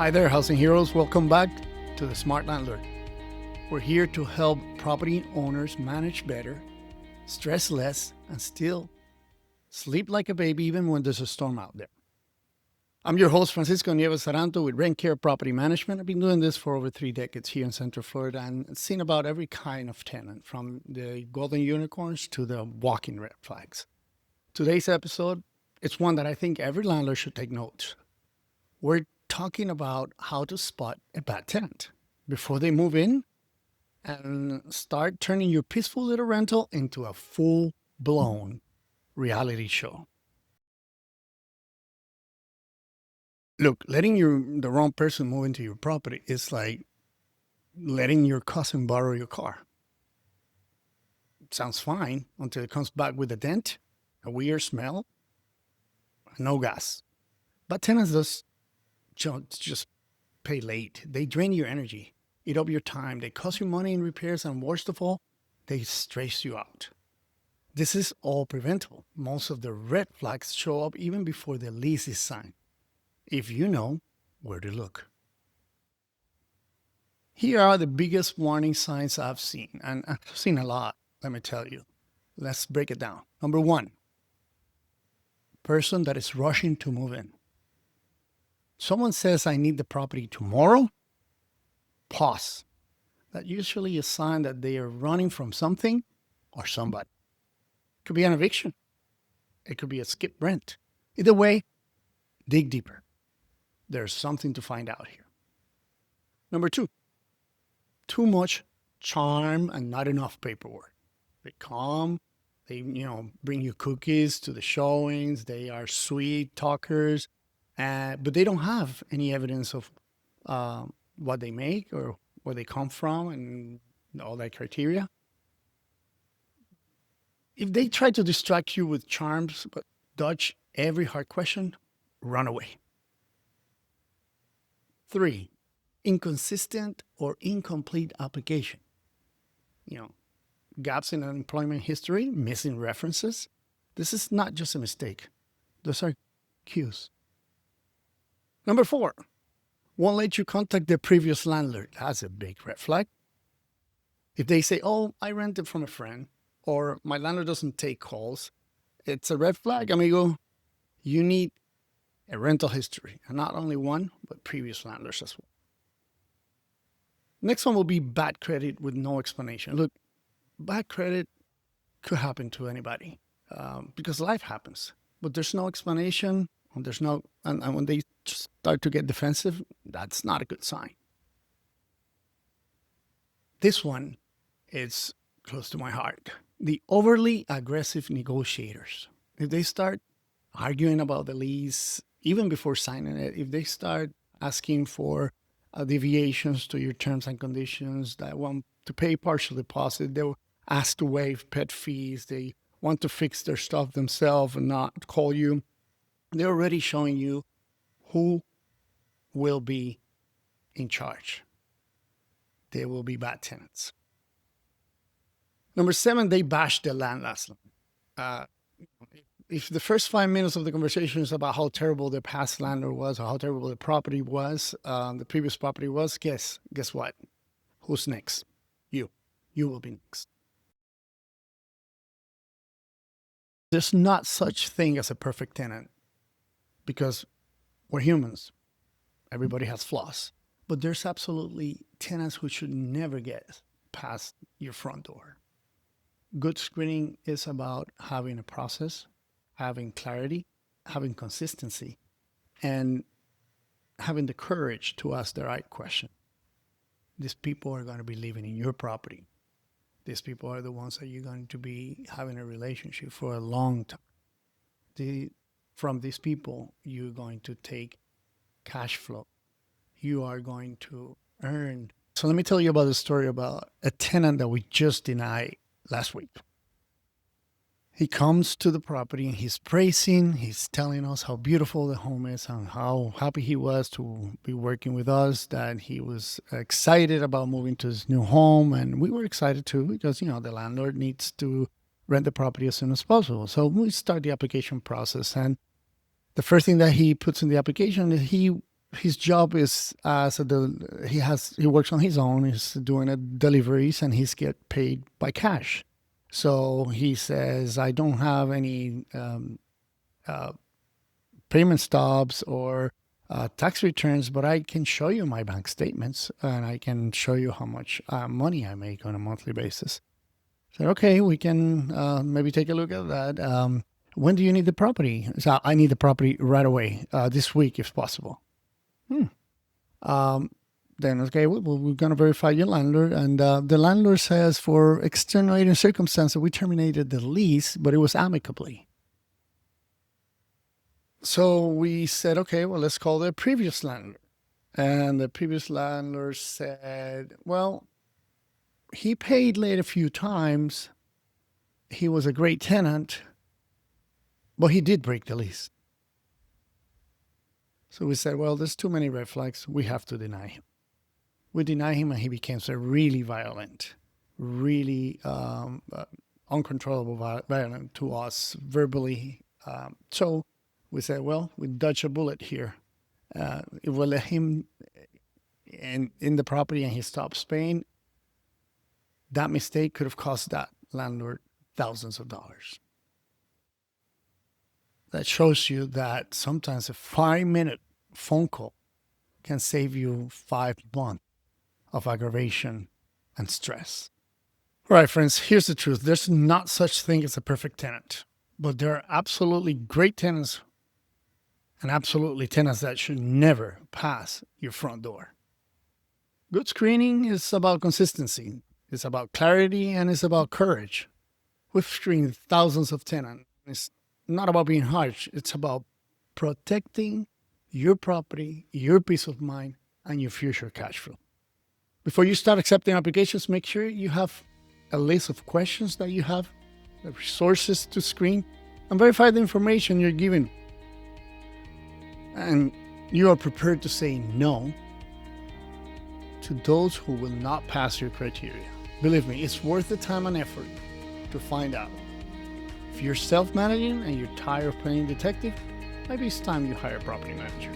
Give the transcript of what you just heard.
Hi there, housing heroes. Welcome back to the Smart Landlord. We're here to help property owners manage better, stress less, and still sleep like a baby even when there's a storm out there. I'm your host, Francisco Nieves Saranto with RentCare Property Management. I've been doing this for over 3 decades here in Central Florida and seen about every kind of tenant, from the golden unicorns to the walking red flags. Today's episode, it's one that I think every landlord should take notes. We're talking about how to spot a bad tenant before they move in and start turning your peaceful little rental into a full-blown reality show. Look, letting the wrong person move into your property is like letting your cousin borrow your car. It sounds fine until it comes back with a dent, a weird smell, no gas. But tenants just pay late. They drain your energy, eat up your time. They cost you money in repairs, and worst of all, they stress you out. This is all preventable. Most of the red flags show up even before the lease is signed, if you know where to look. Here are the biggest warning signs I've seen, and I've seen a lot, let me tell you. Let's break it down. Number 1, person that is rushing to move in. Someone says, I need the property tomorrow. Pause. That's usually a sign that they are running from something or somebody. It could be an eviction. It could be a skip rent. Either way, dig deeper. There's something to find out here. Number 2, too much charm and not enough paperwork. They come, they bring you cookies to the showings. They are sweet talkers. But they don't have any evidence of what they make or where they come from and all that criteria. If they try to distract you with charms but dodge every hard question, run away. 3, inconsistent or incomplete application. Gaps in employment history, missing references. This is not just a mistake. Those are cues. Number 4, won't let you contact the previous landlord. That's a big red flag. If they say, oh, I rented from a friend, or my landlord doesn't take calls, it's a red flag, amigo. You need a rental history, and not only one, but previous landlords as well. Next one will be bad credit with no explanation. Look, bad credit could happen to anybody because life happens, but there's no explanation. And when they start to get defensive, that's not a good sign. This one is close to my heart. The overly aggressive negotiators. If they start arguing about the lease, even before signing it, if they start asking for deviations to your terms and conditions, that want to pay partial deposit, they'll ask to waive pet fees, they want to fix their stuff themselves and not call you. They're already showing you who will be in charge. They will be bad tenants. Number 7, they bash the landlord. If the first 5 minutes of the conversation is about how terrible their past landlord was or how terrible the property was, the previous property was, guess what? Who's next? You. You will be next. There's not such thing as a perfect tenant, because we're humans. Everybody has flaws. But there's absolutely tenants who should never get past your front door. Good screening is about having a process, having clarity, having consistency, and having the courage to ask the right question. These people are going to be living in your property. These people are the ones that you're going to be having a relationship for a long time. From these people, you're going to take cash flow. You are going to earn. So let me tell you about a story about a tenant that we just denied last week. He comes to the property and he's praising, he's telling us how beautiful the home is and how happy he was to be working with us, that he was excited about moving to his new home. And we were excited too, because, the landlord needs to rent the property as soon as possible. So we start the application process, and the first thing that he puts in the application is he his job is he works on his own. He's doing deliveries and he's get paid by cash. So he says, I don't have any payment stubs or tax returns, but I can show you my bank statements and I can show you how much money I make on a monthly basis. So, okay, we can maybe take a look at that. When do you need the property? So I need the property right away, this week if possible. Then, okay, we're going to verify your landlord. And the landlord says for extenuating circumstances, we terminated the lease, but it was amicably. So we said, okay, well, let's call the previous landlord. And the previous landlord said, well, he paid late a few times. He was a great tenant, but he did break the lease. So we said, well, there's too many red flags. We have to deny him. We deny him, and he becomes a really violent, really uncontrollable violent to us verbally. So we said, well, we dodge a bullet here. If we let him in the property and he stops paying, that mistake could have cost that landlord thousands of dollars. That shows you that sometimes a 5-minute phone call can save you 5 months of aggravation and stress. All right, friends, here's the truth. There's not such thing as a perfect tenant, but there are absolutely great tenants and absolutely tenants that should never pass your front door. Good screening is about consistency. It's about clarity and it's about courage. We've screened thousands of tenants. It's not about being harsh. It's about protecting your property, your peace of mind, and your future cash flow. Before you start accepting applications, make sure you have a list of questions that you have, the resources to screen, and verify the information you're giving. And you are prepared to say no to those who will not pass your criteria. Believe me, it's worth the time and effort to find out. If you're self-managing and you're tired of playing detective, maybe it's time you hire a property manager.